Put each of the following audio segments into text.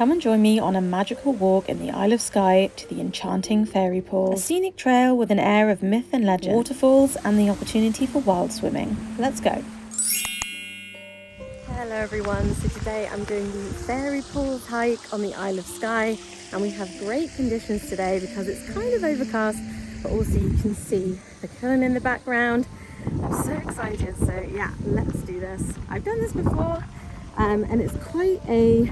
Come and join me on a magical walk in the Isle of Skye to the enchanting fairy pools. A scenic trail with an air of myth and legend, waterfalls and the opportunity for wild swimming. Let's go. Hello everyone, so today I'm doing the fairy pools hike on the Isle of Skye, and we have great conditions today because it's kind of overcast, but also you can see the Cuillin in the background. I'm so excited, so yeah, let's do this. I've done this before and it's quite a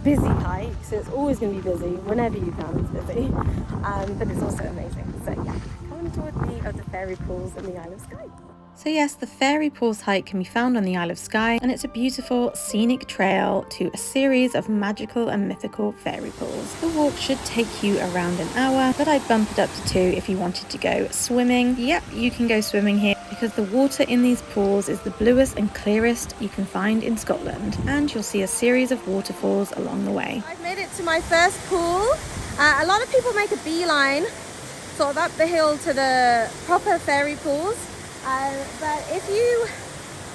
busy hike, so it's always going to be busy. Whenever you come, it's busy, but it's also amazing. So yeah, come and join me at the fairy pools in the Isle of Skye. So yes, the fairy pools hike can be found on the Isle of Skye, and it's a beautiful scenic trail to a series of magical and mythical fairy pools. The walk should take you around an hour, but I'd bump it up to 2 if you wanted to go swimming. Yep, you can go swimming here because the water in these pools is the bluest and clearest you can find in Scotland, and you'll see a series of waterfalls along the way. I've made it to my first pool. A lot of people make a beeline sort of up the hill to the proper fairy pools. But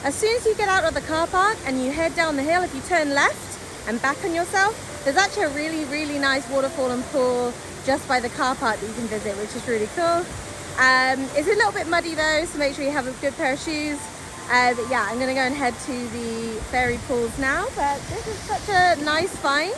as soon as you get out of the car park and you head down the hill, if you turn left and back on yourself, there's actually a really, really nice waterfall and pool just by the car park that you can visit, which is really cool. It's a little bit muddy though, so make sure you have a good pair of shoes. But yeah, I'm gonna go and head to the fairy pools now, but this is such a nice find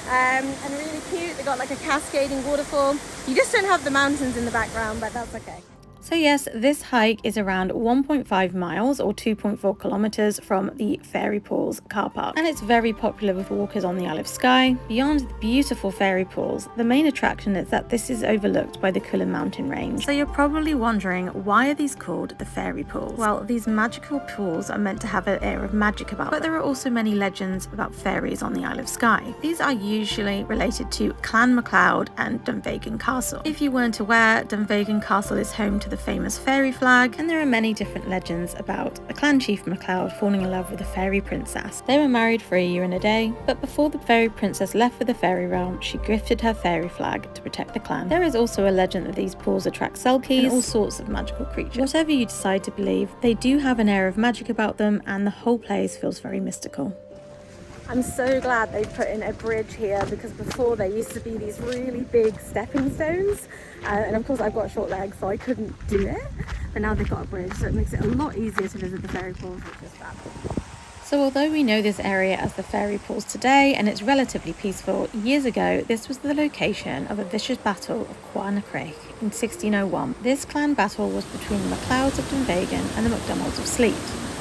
and really cute. They got like a cascading waterfall. You just don't have the mountains in the background, but that's okay. So yes, this hike is around 1.5 miles or 2.4 kilometers from the fairy pools car park, and it's very popular with walkers on the Isle of Skye. Beyond the beautiful fairy pools, the main attraction is that this is overlooked by the Cuillin mountain range. So you're probably wondering, why are these called the fairy pools? Well, these magical pools are meant to have an air of magic about them, but there are also many legends about fairies on the Isle of Skye. These are usually related to Clan MacLeod and Dunvegan Castle. If you weren't aware, Dunvegan Castle is home to the famous fairy flag, and there are many different legends about the clan chief MacLeod falling in love with a fairy princess. They were married for a year and a day, but before the fairy princess left for the fairy realm, she gifted her fairy flag to protect the clan. There is also a legend that these pools attract selkies and all sorts of magical creatures. Whatever you decide to believe, they do have an air of magic about them, and the whole place feels very mystical. I'm so glad they put in a bridge here, because before there used to be these really big stepping stones, and of course I've got short legs so I couldn't do it, but now they've got a bridge, so it makes it a lot easier to visit the fairy pools, which is fab. So although we know this area as the fairy pools today and it's relatively peaceful, years ago this was the location of a vicious battle of Cuillin in 1601. This clan battle was between the MacLeods of Dunvegan and the MacDonalds of Sleat,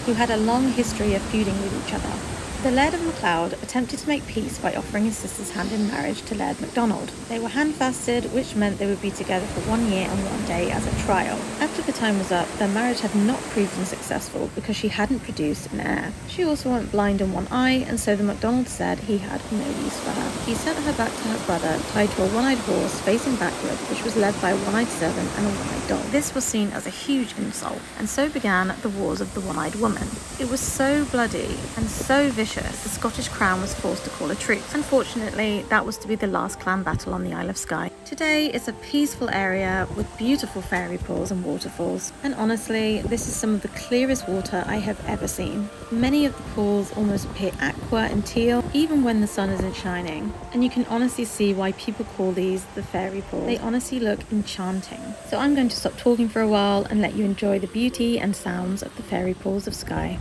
who had a long history of feuding with each other. The Laird of MacLeod attempted to make peace by offering his sister's hand in marriage to Laird MacDonald. They were handfasted, which meant they would be together for 1 year and 1 day as a trial. After the time was up, their marriage had not proven successful because she hadn't produced an heir. She also went blind in one eye, and so the MacDonald said he had no use for her. He sent her back to her brother, tied to a one-eyed horse facing backward, which was led by a one-eyed servant and a one-eyed dog. This was seen as a huge insult, and so began the Wars of the One-Eyed Woman. It was so bloody and so vicious, the Scottish crown was forced to call a truce. Unfortunately, that was to be the last clan battle on the Isle of Skye. Today, it's a peaceful area with beautiful fairy pools and waterfalls, and honestly, this is some of the clearest water I have ever seen. Many of the pools almost appear aqua and teal, even when the sun isn't shining, and you can honestly see why people call these the fairy pools. They honestly look enchanting. So I'm going to stop talking for a while and let you enjoy the beauty and sounds of the fairy pools of Skye.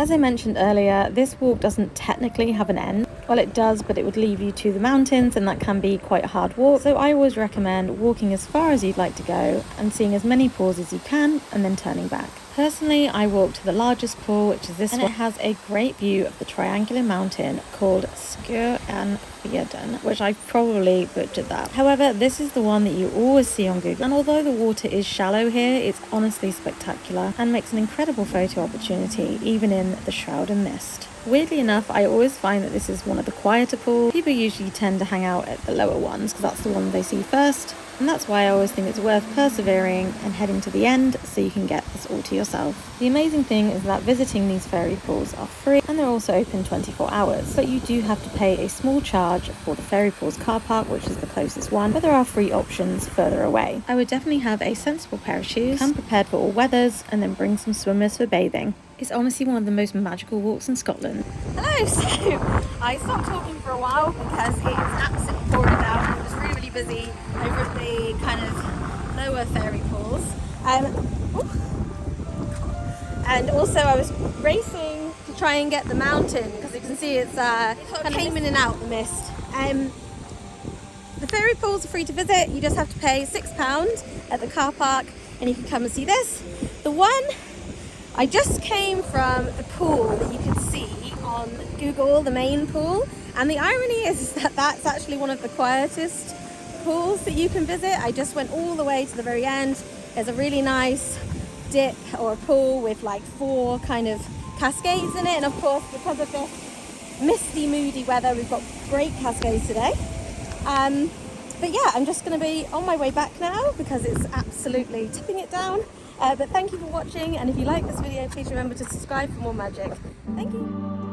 As I mentioned earlier, this walk doesn't technically have an end. Well, it does, but it would leave you to the mountains, and that can be quite a hard walk. So I always recommend walking as far as you'd like to go and seeing as many pools as you can and then turning back. Personally, I walked to the largest pool, which is this one. It has a great view of the triangular mountain called Cuillin, which I probably butchered that. However, this is the one that you always see on Google, and although the water is shallow here, it's honestly spectacular and makes an incredible photo opportunity even in the shroud and mist. Weirdly enough, I always find that this is one of the quieter pools. People usually tend to hang out at the lower ones because that's the one they see first, and that's why I always think it's worth persevering and heading to the end so you can get this all to yourself. The amazing thing is that visiting these fairy pools are free, and they're also open 24 hours, but you do have to pay a small charge for the fairy pools car park, which is the closest one, but there are free options further away. I would definitely have a sensible pair of shoes, come prepared for all weathers, and then bring some swimmers for bathing. It's honestly one of the most magical walks in Scotland. Hello, so I stopped talking for a while because it was absolutely pouring down and it was really, really busy over at the kind of lower fairy pools. And also I was racing to try and get the mountain because you can see it's kind of came in and out the mist. The fairy pools are free to visit. You just have to pay £6 at the car park and you can come and see this. The one I just came from the pool that you can see on Google, the main pool, and the irony is that that's actually one of the quietest pools that you can visit. I just went all the way to the very end. There's a really nice dip or a pool with like 4 kind of cascades in it, and of course because of this misty, moody weather, we've got great cascades today. But yeah, I'm just going to be on my way back now because it's absolutely tipping it down. But thank you for watching, and if you like this video, please remember to subscribe for more magic. Thank you.